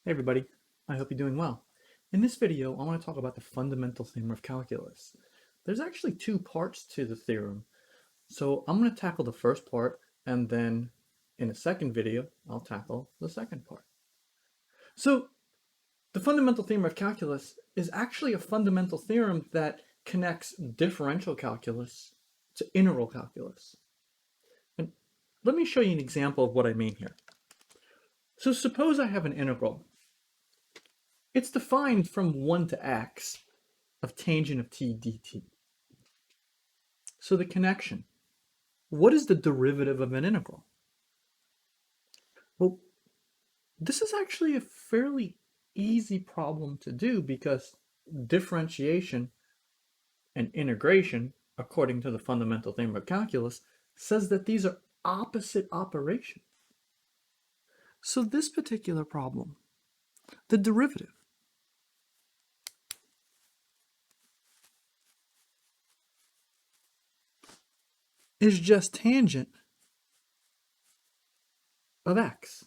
Hey everybody, I hope you're doing well. In this video, I want to talk about the fundamental theorem of calculus. There's actually two parts to the theorem. So I'm going to tackle the first part, and then in a second video, I'll tackle the second part. So the fundamental theorem of calculus is actually a fundamental theorem that connects differential calculus to integral calculus. And let me show you an example of what I mean here. So suppose I have an integral. It's defined from 1 to x of tangent of t dt. So the connection. What is the derivative of an integral? Well, this is actually a fairly easy problem to do because differentiation and integration, according to the fundamental theorem of calculus, says that these are opposite operations. So this particular problem, the derivative, is just tangent of x.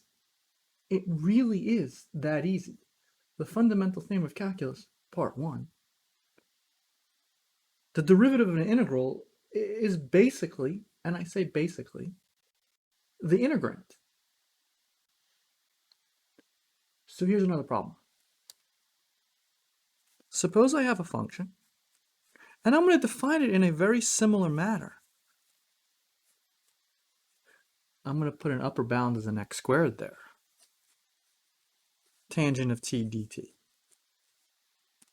It really is that easy. The fundamental theorem of calculus, part 1. The derivative of an integral is basically, and I say basically, the integrand. So here's another problem. Suppose I have a function, and I'm going to define it in a very similar manner. I'm going to put an upper bound as an x squared there. Tangent of t dt.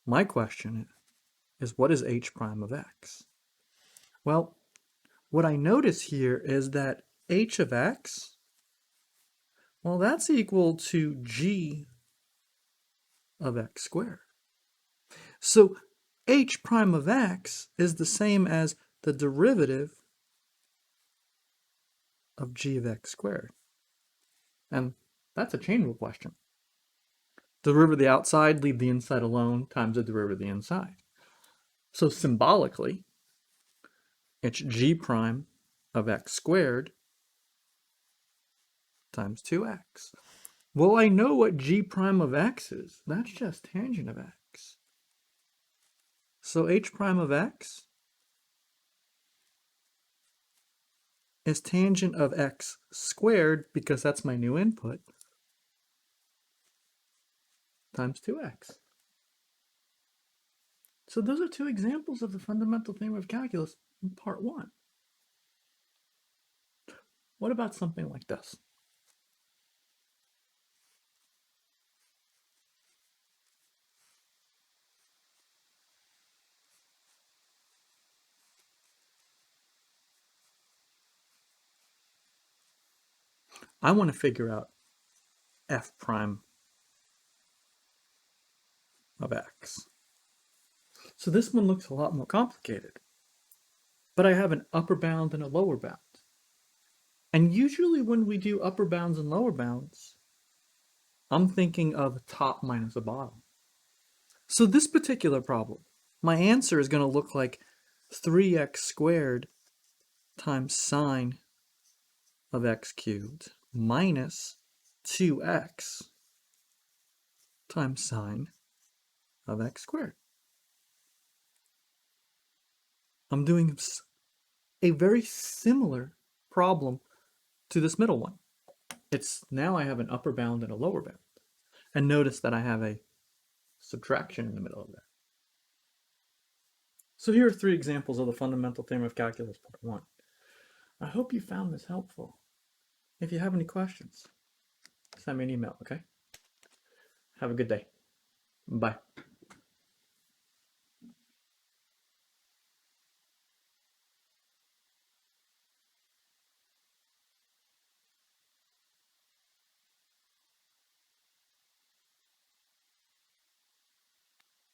My question is what is h prime of x? Well, what I notice here is that h of x, well, that's equal to g of x squared. So h prime of x is the same as the derivative of g of x squared. And that's a chain rule question. Derivative of the outside, leave the inside alone, times the derivative of the inside. So symbolically, it's g prime of x squared times 2x. Well, I know what g prime of x is. That's just tangent of x. So h prime of x is tangent of x squared, because that's my new input, times 2x. So those are two examples of the fundamental theorem of calculus in part 1. What about something like this? I want to figure out f prime of x. So this one looks a lot more complicated. But I have an upper bound and a lower bound. And usually when we do upper bounds and lower bounds, I'm thinking of top minus a bottom. So this particular problem, my answer is going to look like 3x squared times sine of x cubed minus 2x times sine of x squared. I'm doing a very similar problem to this middle one. It's now I have an upper bound and a lower bound. And notice that I have a subtraction in the middle of that. So here are 3 examples of the fundamental theorem of calculus part 1. I hope you found this helpful. If you have any questions, send me an email, okay? Have a good day. Bye.